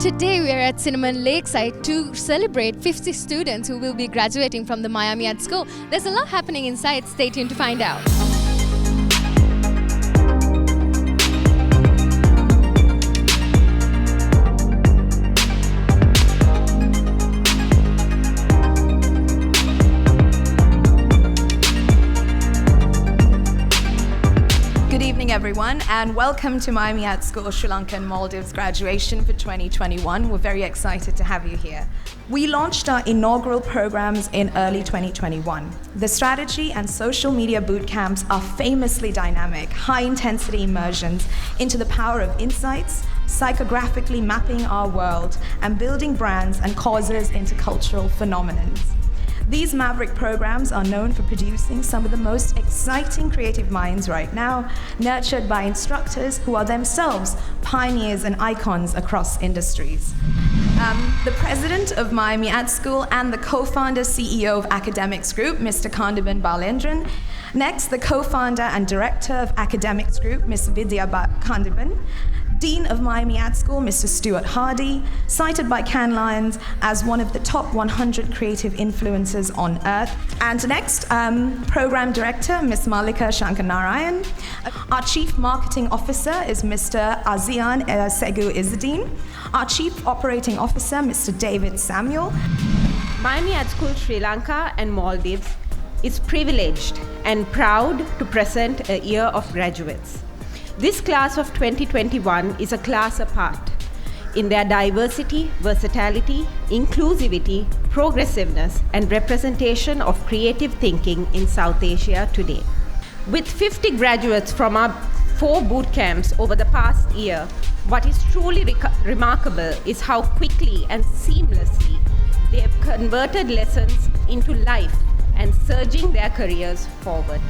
Today we are at Cinnamon Lakeside to celebrate 50 students who will be graduating from the Miami Art School. There's a lot happening inside. Stay tuned to find out. Good evening, everyone, and welcome to Miami Art School Sri Lanka and Maldives graduation for 2021. We're very excited to have you here. We launched our inaugural programs in early 2021. The strategy and social media boot camps are famously dynamic, high-intensity immersions into the power of insights, psychographically mapping our world, and building brands and causes into cultural phenomena. These Maverick programs are known for producing some of the most exciting creative minds right now, nurtured by instructors who are themselves pioneers and icons across industries. The president of Miami Art School and the co-founder CEO of Academics Group, Mr. Kandiban Balendran. Next, the co-founder and director of Academics Group, Ms. Vidya Kandiban. Dean of Miami Art School, Mr. Stuart Hardy, cited by Cannes Lions as one of the top 100 creative influencers on earth. And next, Program Director, Ms. Malika Shankanarayan. Our Chief Marketing Officer is Mr. Azian Segu Izzadeen. Our Chief Operating Officer, Mr. David Samuel. Miami Art School Sri Lanka and Maldives is privileged and proud to present a year of graduates. This class of 2021 is a class apart in their diversity, versatility, inclusivity, progressiveness, and representation of creative thinking in South Asia today. With 50 graduates from our 4 boot camps over the past year, what is truly remarkable is how quickly and seamlessly they have converted lessons into life and surging their careers forward.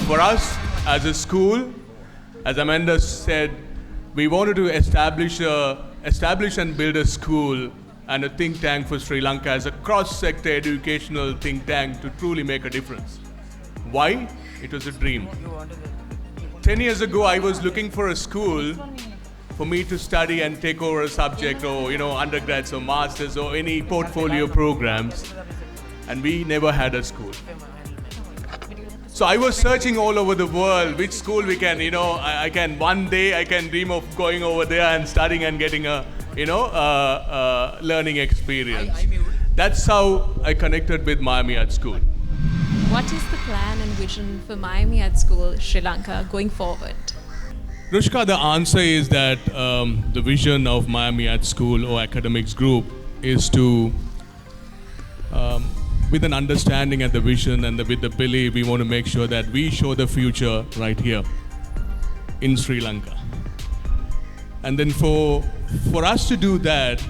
For us as a school, as Amanda said, we wanted to establish and build a school and a think tank for Sri Lanka as a cross-sector educational think tank to truly make a difference. Why? It was a dream. 10 years ago, I was looking for a school for me to study and take over a subject or, undergrads or masters or any portfolio programs, and we never had a school. So I was searching all over the world, which school we can, one day I can dream of going over there and studying and getting a, learning experience. That's how I connected with Miami Art School. What is the plan and vision for Miami Art School Sri Lanka going forward? Rushka, the answer is that the vision of Miami Art School or Academics Group is to with an understanding and the vision and with the belief, we want to make sure that we show the future right here in Sri Lanka. And then for us to do that,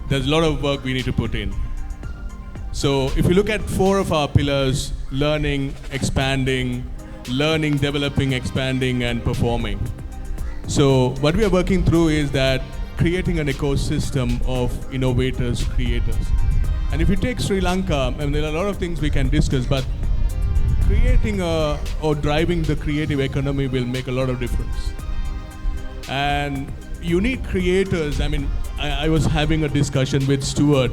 there's a lot of work we need to put in. So if you look at 4 of our pillars, learning, expanding, learning, developing, expanding, and performing. So what we are working through is that creating an ecosystem of innovators, creators. And if you take Sri Lanka, there are a lot of things we can discuss, but creating or driving the creative economy will make a lot of difference. And you need creators. I was having a discussion with Stuart.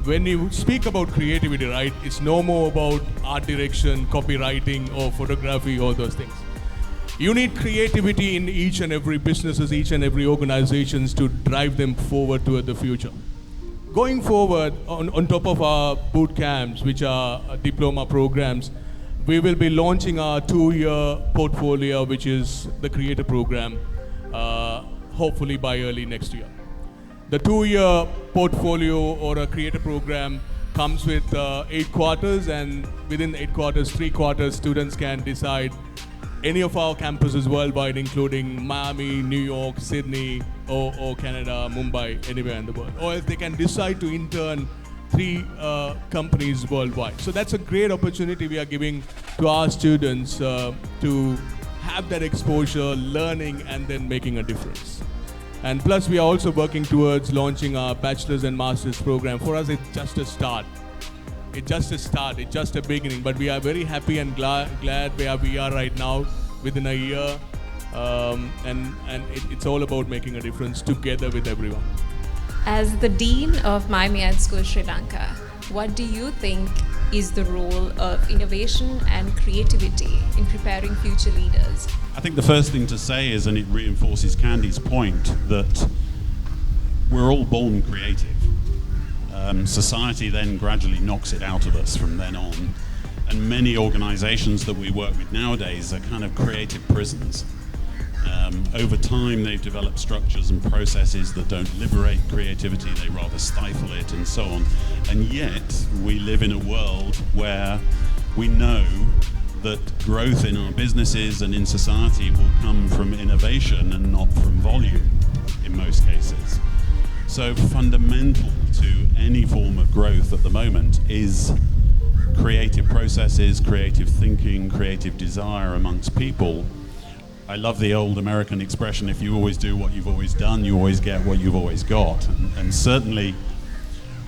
When you speak about creativity, right, it's no more about art direction, copywriting, or photography, all those things. You need creativity in each and every businesses, each and every organizations to drive them forward toward the future. Going forward, on top of our boot camps, which are diploma programs, we will be launching our 2-year portfolio, which is the creator program, hopefully by early next year. The 2-year portfolio or a creator program comes with 8 quarters, and within 8 quarters, 3 quarters, students can decide any of our campuses worldwide, including Miami, New York, Sydney, or Canada, Mumbai, anywhere in the world. Or if they can decide to intern 3 companies worldwide. So that's a great opportunity we are giving to our students to have that exposure, learning, and then making a difference. And plus, we are also working towards launching our bachelor's and master's program. For us, it's just a start. It's just a beginning, but we are very happy and glad where we are right now within a year, and it's all about making a difference together with everyone. As the Dean of Miami Art School, Sri Lanka, what do you think is the role of innovation and creativity in preparing future leaders? I think the first thing to say is, and it reinforces Candy's point, that we're all born creative. Society then gradually knocks it out of us from then on. And many organizations that we work with nowadays are kind of creative prisons. Over time, they've developed structures and processes that don't liberate creativity, they rather stifle it and so on. And yet, we live in a world where we know that growth in our businesses and in society will come from innovation and not from volume in most cases. So fundamental to any form of growth at the moment is creative processes, creative thinking, creative desire amongst people. I love the old American expression, if you always do what you've always done, you always get what you've always got. And certainly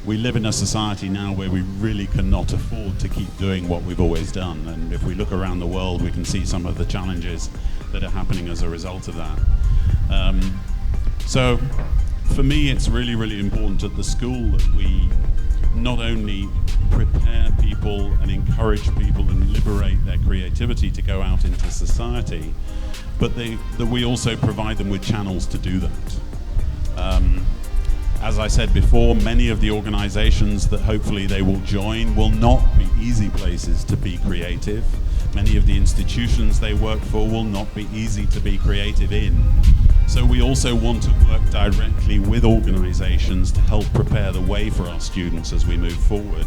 we live in a society now where we really cannot afford to keep doing what we've always done. And if we look around the world, we can see some of the challenges that are happening as a result of that. So for me, it's really, really important at the school that we not only prepare people and encourage people and liberate their creativity to go out into society, but that we also provide them with channels to do that. As I said before, many of the organizations that hopefully they will join will not be easy places to be creative. Many of the institutions they work for will not be easy to be creative in. So we also want to work directly with organizations to help prepare the way for our students as we move forward,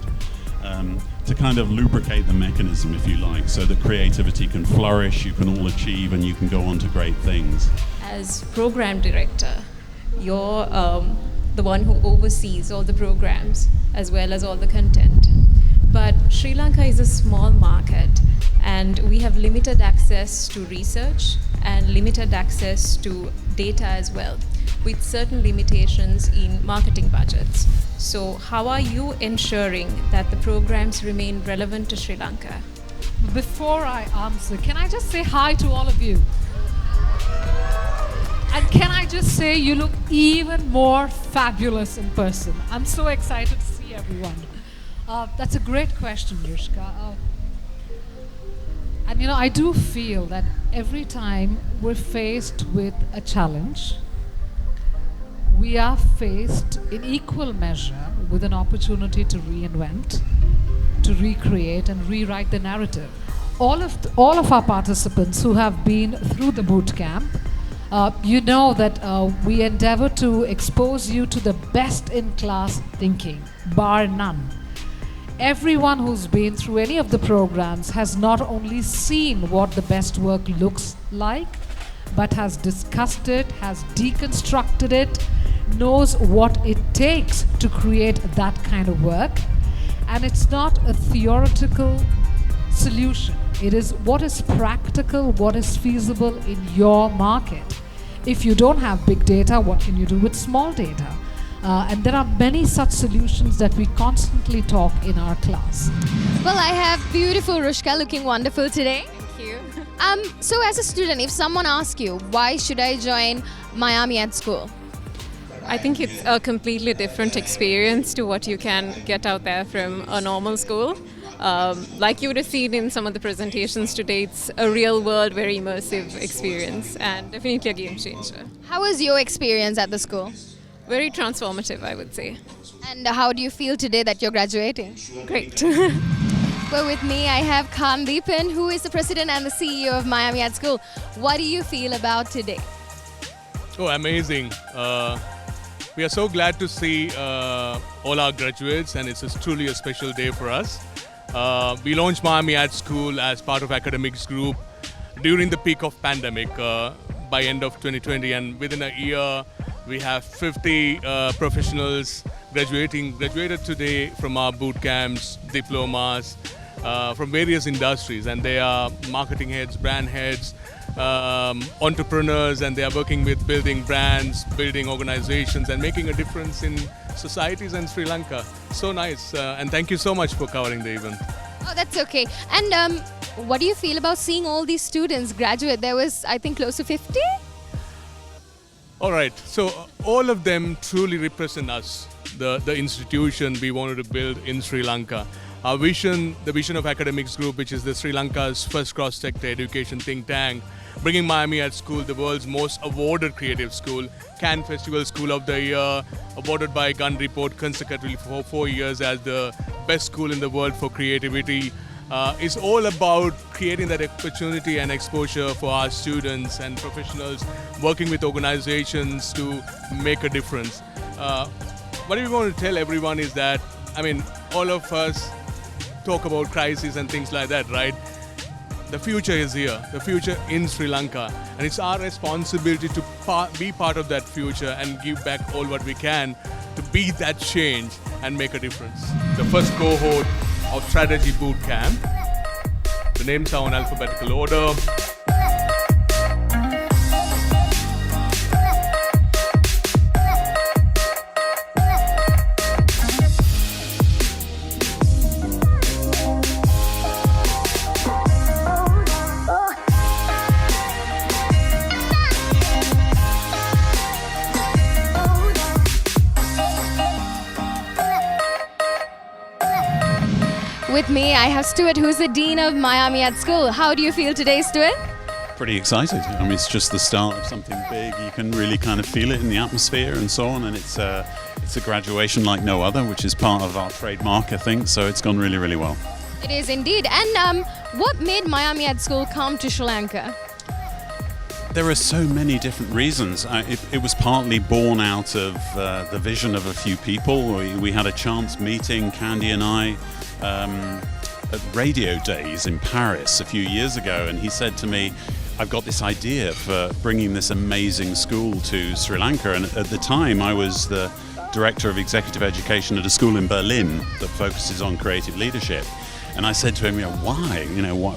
to kind of lubricate the mechanism, if you like, so that creativity can flourish, you can all achieve, and you can go on to great things. As program director, you're the one who oversees all the programs as well as all the content. But Sri Lanka is a small market, and we have limited access to research and limited access to data as well, with certain limitations in marketing budgets. So how are you ensuring that the programs remain relevant to Sri Lanka? Before I answer, can I just say hi to all of you? And can I just say you look even more fabulous in person. I'm so excited to see everyone. That's a great question, Rishka. And I do feel that every time we're faced with a challenge, we are faced in equal measure with an opportunity to reinvent, to recreate and rewrite the narrative. All of our participants who have been through the boot camp, you know that we endeavor to expose you to the best in class thinking, bar none. Everyone who's been through any of the programs has not only seen what the best work looks like, but has discussed it, has deconstructed it, knows what it takes to create that kind of work. And it's not a theoretical solution. It is what is practical, what is feasible in your market. If you don't have big data, what can you do with small data? And there are many such solutions that we constantly talk in our class. Well, I have beautiful Rushka looking wonderful today. Thank you. So as a student, if someone asks you, why should I join Miami Art School? I think it's a completely different experience to what you can get out there from a normal school. Like you would have seen in some of the presentations today, it's a real world, very immersive experience and definitely a game changer. How was your experience at the school? Very transformative, I would say. And how do you feel today that you're graduating? Great. Well, with me, I have Kandeepan, who is the president and the CEO of Miami Art School. What do you feel about today? Oh, amazing. We are so glad to see all our graduates, and it's truly a special day for us. We launched Miami Art School as part of academics group during the peak of pandemic by end of 2020, and within a year we have 50 professionals graduated today from our boot camps, diplomas, from various industries, and they are marketing heads, brand heads, entrepreneurs, and they are working with building brands, building organizations, and making a difference in societies and Sri Lanka. So nice, and thank you so much for covering the event. Oh, that's okay. And what do you feel about seeing all these students graduate? There was, I think, close to 50? All right, so all of them truly represent us, the institution we wanted to build in Sri Lanka. Our vision, the Vision of Academics Group, which is the Sri Lanka's first cross-sector education think tank, bringing Miami at School, the world's most awarded creative school, Cannes Festival School of the Year, awarded by Gun Report consecutively for 4 years as the best school in the world for creativity. It's all about creating that opportunity and exposure for our students and professionals, working with organizations to make a difference. What we want to tell everyone is that, all of us talk about crises and things like that, right? The future is here, the future in Sri Lanka, and it's our responsibility to be part of that future and give back all what we can to be that change and make a difference. The first cohort of Strategy Boot Camp. The names are in alphabetical order. With me, I have Stuart, who's the Dean of Miami at School. How do you feel today, Stuart? Pretty excited. It's just the start of something big. You can really kind of feel it in the atmosphere and so on, and it's a graduation like no other, which is part of our trademark, I think, so it's gone really, really well. It is indeed. And what made Miami at School come to Sri Lanka? There are so many different reasons. It was partly born out of the vision of a few people. We had a chance meeting, Candy and I, at radio days in Paris a few years ago, and he said to me, I've got this idea for bringing this amazing school to Sri Lanka. And at the time I was the director of executive education at a school in Berlin that focuses on creative leadership. And I said to him, why?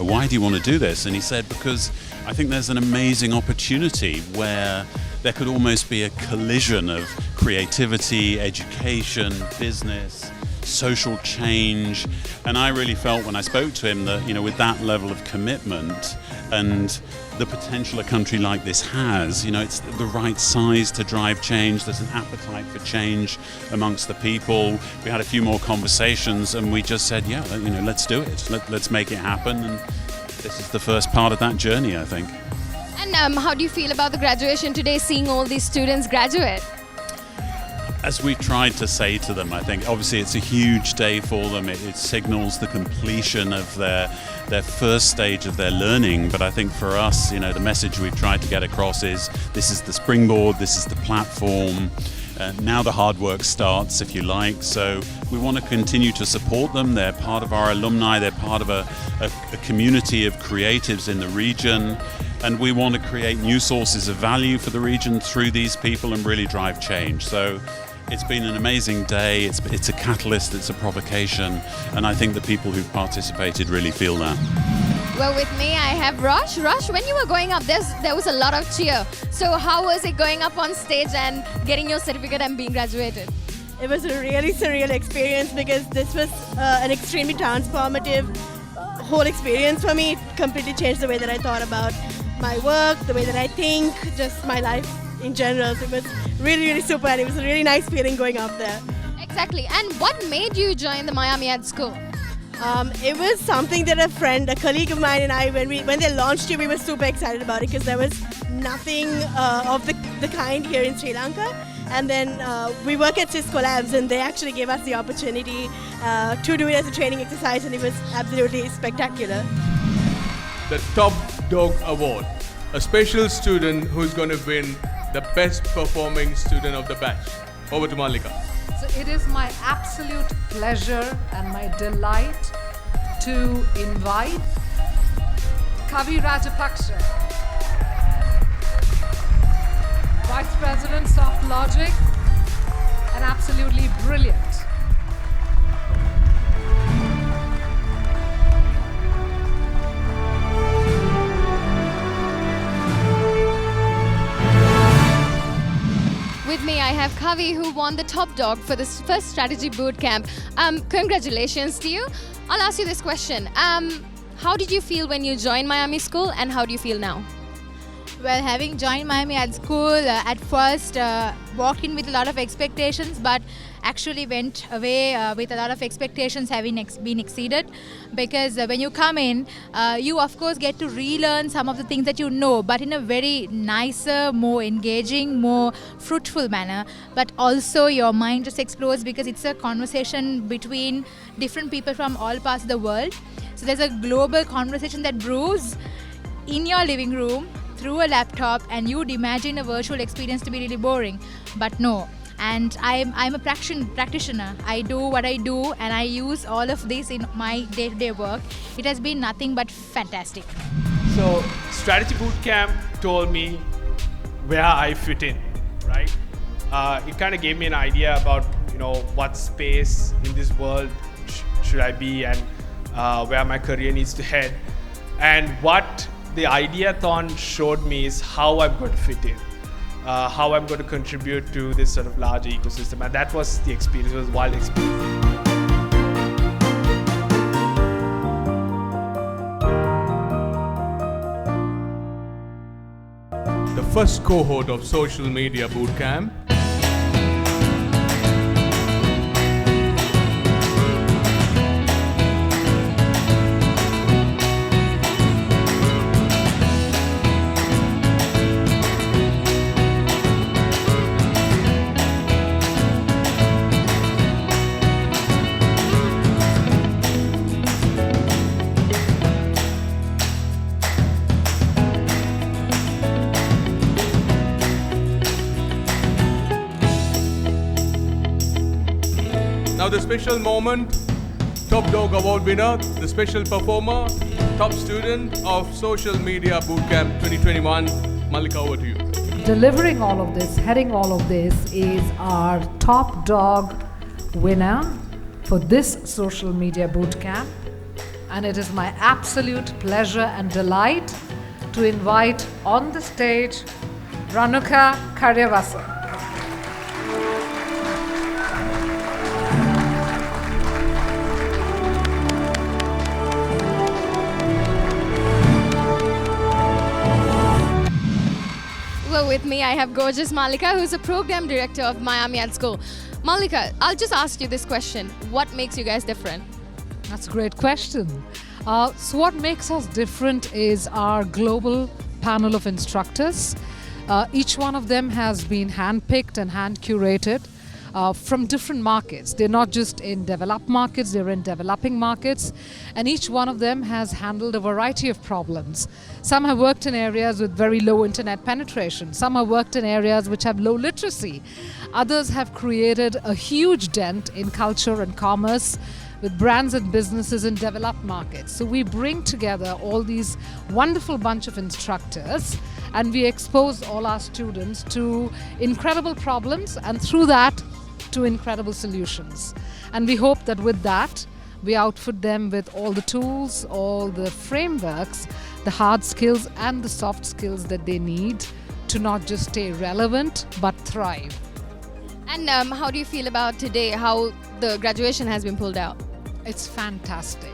Why do you want to do this? And he said, because I think there's an amazing opportunity where there could almost be a collision of creativity, education, business, social change. And I really felt when I spoke to him that, with that level of commitment and the potential a country like this has, it's the right size to drive change. There's an appetite for change amongst the people. We had a few more conversations and we just said, let's do it. Let's make it happen. And this is the first part of that journey, I think. And how do you feel about the graduation today, seeing all these students graduate? As we tried to say to them, I think obviously it's a huge day for them. It signals the completion of their first stage of their learning. But I think for us, the message we've tried to get across is this is the springboard, this is the platform. Now the hard work starts, if you like. So we want to continue to support them. They're part of our alumni. They're part of a community of creatives in the region. And we want to create new sources of value for the region through these people and really drive change. So it's been an amazing day. It's a catalyst, it's a provocation, and I think the people who've participated really feel that. Well, with me, I have Rosh. Rosh, when you were going up, there was a lot of cheer. So how was it going up on stage and getting your certificate and being graduated? It was a really surreal experience because this was an extremely transformative whole experience for me. It completely changed the way that I thought about my work, the way that I think, just my life in general. So it was really, really super, and it was a really nice feeling going up there. Exactly. And what made you join the Miami at School? It was something that a colleague of mine and I, when they launched it, we were super excited about it because there was nothing of the kind here in Sri Lanka. And then we work at Cisco Labs, and they actually gave us the opportunity to do it as a training exercise, and it was absolutely spectacular. The Top Dog Award, a special student who's going to win the best performing student of the batch. Over to Malika. So it is my absolute pleasure and my delight to invite Kavi Rajapaksa, Vice President, Soft Logic, and absolutely brilliant. With me, I have Kavi, who won the Top Dog for this first strategy boot camp. Congratulations to you. I'll ask you this question. How did you feel when you joined Miami School, and how do you feel now? Well, having joined Miami Ad School, at first walked in with a lot of expectations, but actually went away with a lot of expectations having been exceeded. Because when you come in, you of course get to relearn some of the things that you know, but in a very nicer, more engaging, more fruitful manner. But also your mind just explodes because it's a conversation between different people from all parts of the world. So there's a global conversation that brews in your living room through a laptop, and you'd imagine a virtual experience to be really boring, but no. And I'm a practitioner. I do what I do, and I use all of this in my day-to-day work. It has been nothing but fantastic. So Strategy Bootcamp told me where I fit in, right? It kind of gave me an idea about what space in this world should I be, and where my career needs to head. And what the Ideathon showed me is how I'm going to fit in, how I'm going to contribute to this sort of larger ecosystem. And that was the experience. It was a wild experience. The first cohort of Social Media Bootcamp. Now the special moment, Top Dog Award winner, the special performer, top student of Social Media Bootcamp 2021, Malika, over to you. Delivering all of this, heading all of this, is our Top Dog winner for this Social Media Bootcamp. And it is my absolute pleasure and delight to invite on the stage Ranuka Karyavasa. Well, with me I have gorgeous Malika, who's a program director of Miami Ad School. Malika, I'll just ask you this question. What makes you guys different? That's a great question. So what makes us different is our global panel of instructors. Each one of them has been hand-picked and hand-curated from different markets. They're not just in developed markets, they're in developing markets. And each one of them has handled a variety of problems. Some have worked in areas with very low internet penetration. Some have worked in areas which have low literacy. Others have created a huge dent in culture and commerce with brands and businesses in developed markets. So we bring together all these wonderful bunch of instructors, and we expose all our students to incredible problems, and through that to incredible solutions. And we hope that with that, we outfit them with all the tools, all the frameworks, the hard skills and the soft skills that they need to not just stay relevant, but thrive. And how do you feel about today, how the graduation has been pulled out? It's fantastic.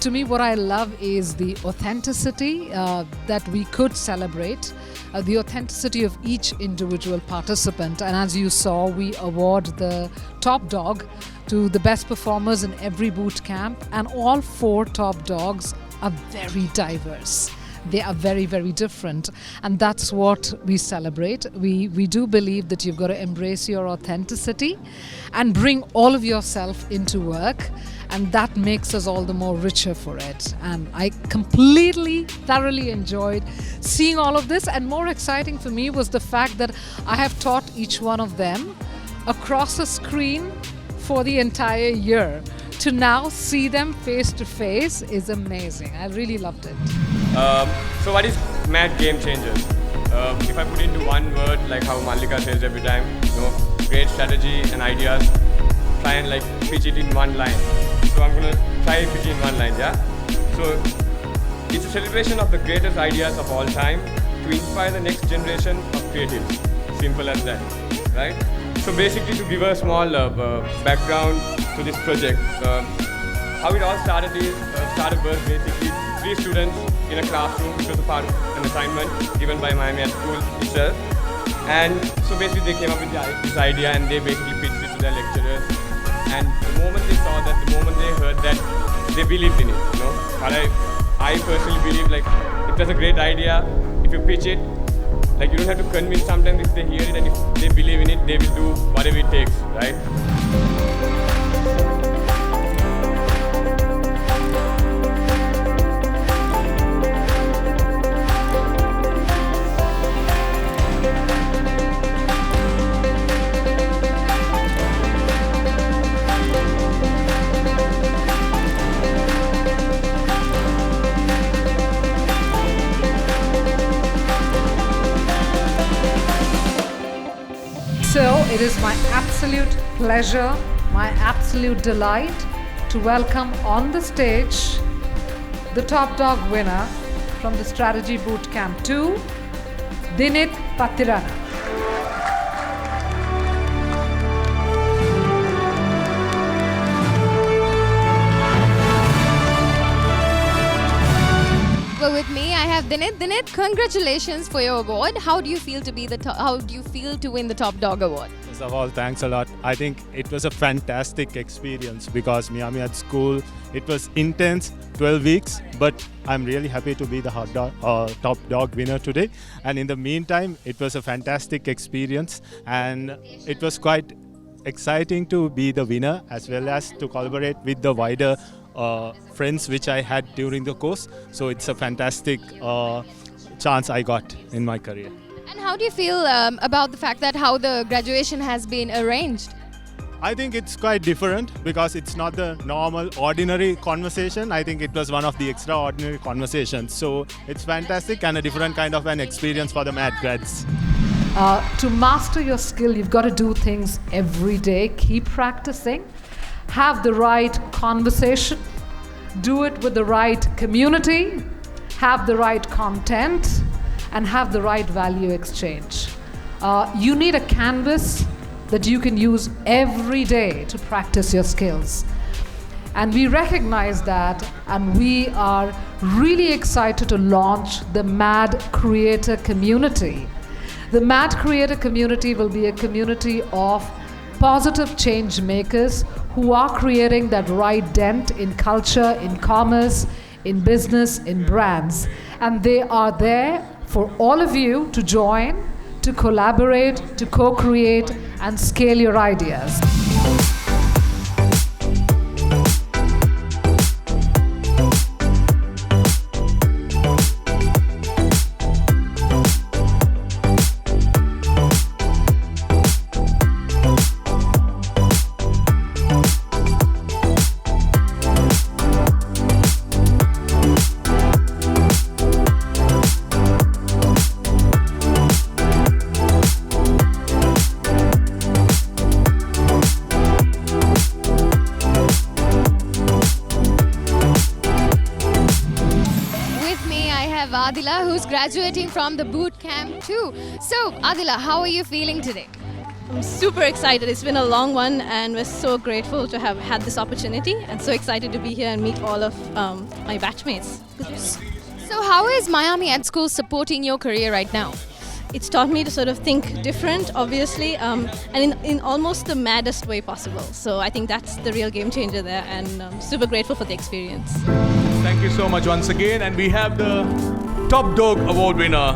To me, what I love is the authenticity that we could celebrate, the authenticity of each individual participant. And as you saw, we award the top dog to the best performers in every boot camp. And all 4 top dogs are very diverse. They are very, very different. And that's what we celebrate. We do believe that you've got to embrace your authenticity and bring all of yourself into work. And that makes us all the more richer for it. And I thoroughly enjoyed seeing all of this. And more exciting for me was the fact that I have taught each one of them across a screen for the entire year. To now see them face to face is amazing. I really loved it. So what is Mad Game Changers? If I put into one word, like how Malika says every time, great strategy and ideas, try and pitch it in one line. So I'm gonna try and pitch it in one line, yeah? So it's a celebration of the greatest ideas of all time to inspire the next generation of creatives. Simple as that, right? So basically, to give a small background to this project, how it all started was basically 3 students in a classroom, which was a part of an assignment given by Miami at school itself. And so basically they came up with this idea and they basically pitched it to their lecturers. And the moment they saw that, the moment they heard that, they believed in it, you know. But I personally believe like if there's a great idea, if you pitch it, like you don't have to convince. Sometimes if they hear it and if they believe in it, they will do whatever it takes, right? So it is my absolute pleasure, my absolute delight to welcome on the stage the top dog winner from the Strategy Bootcamp 2, Dinit Patirana. Well, with me, I have Dinit. Dinit, congratulations for your award. How do you feel to be How do you feel to win the Top Dog Award? First of all, thanks a lot. I think it was a fantastic experience because Miami at school, it was intense, 12 weeks, but I'm really happy to be the Top Dog winner today. And in the meantime, it was a fantastic experience and it was quite exciting to be the winner as well as to collaborate with the wider friends which I had during the course. So it's a fantastic chance I got in my career. And how do you feel about the fact that how the graduation has been arranged? I think it's quite different because it's not the normal ordinary conversation. I think it was one of the extraordinary conversations. So it's fantastic and a different kind of an experience for the MAD grads. To master your skill, you've got to do things every day. Keep practicing. Have the right conversation. Do it with the right community. Have the right content. And have the right value exchange. You need a canvas that you can use every day to practice your skills. And we recognize that, and we are really excited to launch the MAD Creator Community. The MAD Creator Community will be a community of positive change makers who are creating that right dent in culture, in commerce, in business, in brands. And they are there for all of you to join, to collaborate, to co-create, and scale your ideas. Adila, who's graduating from the boot camp too. So, Adila, how are you feeling today? I'm super excited. It's been a long one and we're so grateful to have had this opportunity and so excited to be here and meet all of my batchmates. So how is Miami at School supporting your career right now? It's taught me to sort of think different, obviously, and in almost the maddest way possible. So I think that's the real game changer there, and I'm super grateful for the experience. Thank you so much once again. And we have the Top Dog Award winner,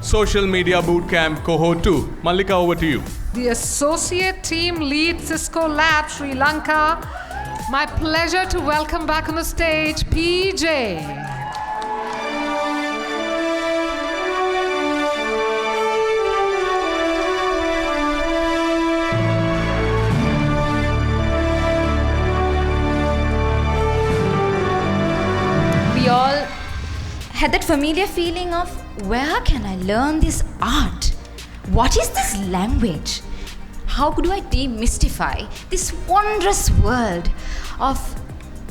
Social Media Bootcamp Cohort 2. Mallika, over to you. The Associate Team Lead Cisco Lab Sri Lanka. My pleasure to welcome back on the stage, PJ. We all had that familiar feeling of, where can I learn this art? What is this language? How do I demystify this wondrous world of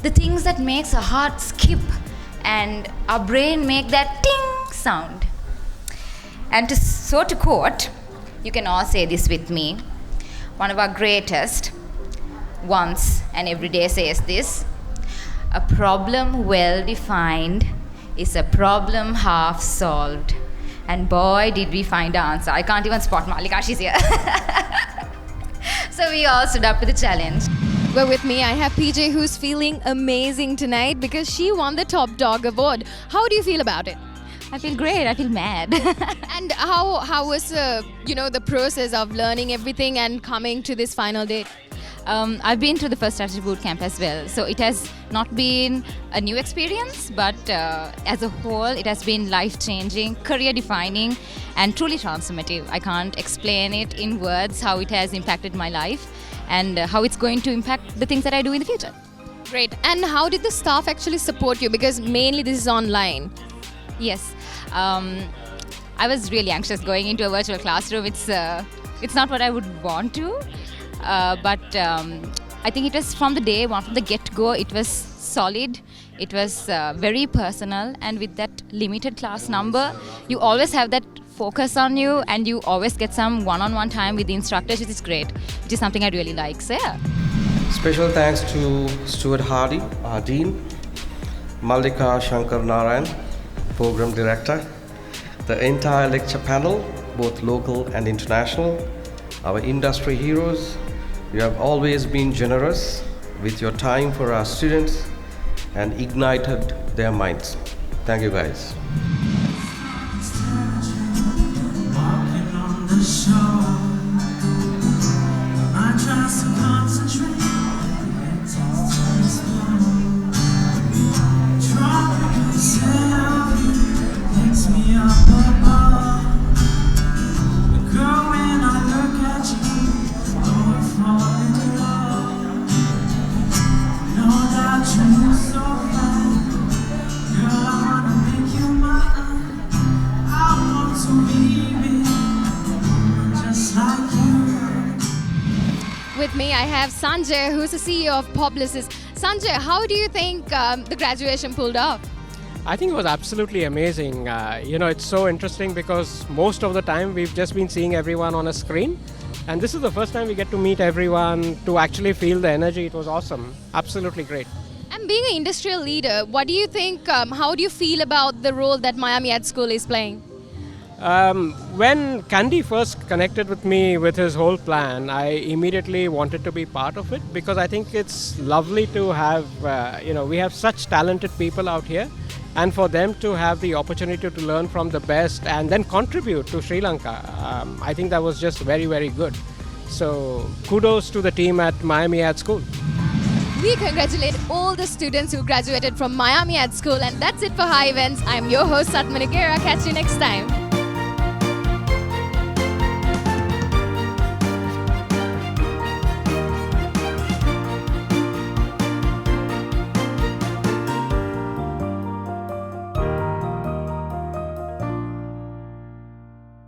the things that makes our heart skip and our brain make that ting sound? And to quote, you can all say this with me, one of our greatest once and every day says this: a problem well defined is a problem half solved. And boy, did we find the answer. I can't even spot Malika, she's here. So we all stood up to the challenge. Well, with me, I have PJ, who's feeling amazing tonight because she won the Top Dog Award. How do you feel about it? I feel great. I feel mad. And how was the process of learning everything and coming to this final date? I've been to the first strategy boot camp as well, so it has not been a new experience, but as a whole, it has been life-changing, career-defining, and truly transformative. I can't explain it in words how it has impacted my life and how it's going to impact the things that I do in the future. Great. And how did the staff actually support you? Because mainly this is online. Yes. I was really anxious going into a virtual classroom. It's not what I would want to. But I think it was from the day one, from the get-go, it was solid, it was very personal, and with that limited class number, you always have that focus on you, and you always get some one-on-one time with the instructors, which is great, which is something I really like. So yeah. Special thanks to Stuart Hardy, our Dean, Mallika Shankar Narayan, Program Director, the entire lecture panel, both local and international, our industry heroes. You have always been generous with your time for our students and ignited their minds. Thank you guys. With me, I have Sanjay, who's the CEO of Publicis. Sanjay, how do you think the graduation pulled off? I think it was absolutely amazing. It's so interesting because most of the time we've just been seeing everyone on a screen. And this is the first time we get to meet everyone, to actually feel the energy. It was awesome. Absolutely great. And being an industrial leader, what do you think, how do you feel about the role that Miami Ad School is playing? When Candy first connected with me with his whole plan, I immediately wanted to be part of it because I think it's lovely to have, we have such talented people out here, and for them to have the opportunity to learn from the best and then contribute to Sri Lanka, I think that was just very, very good. So kudos to the team at Miami Ad School. We congratulate all the students who graduated from Miami Ad School, and that's it for High Events. I'm your host Satma Nagera. Catch you next time.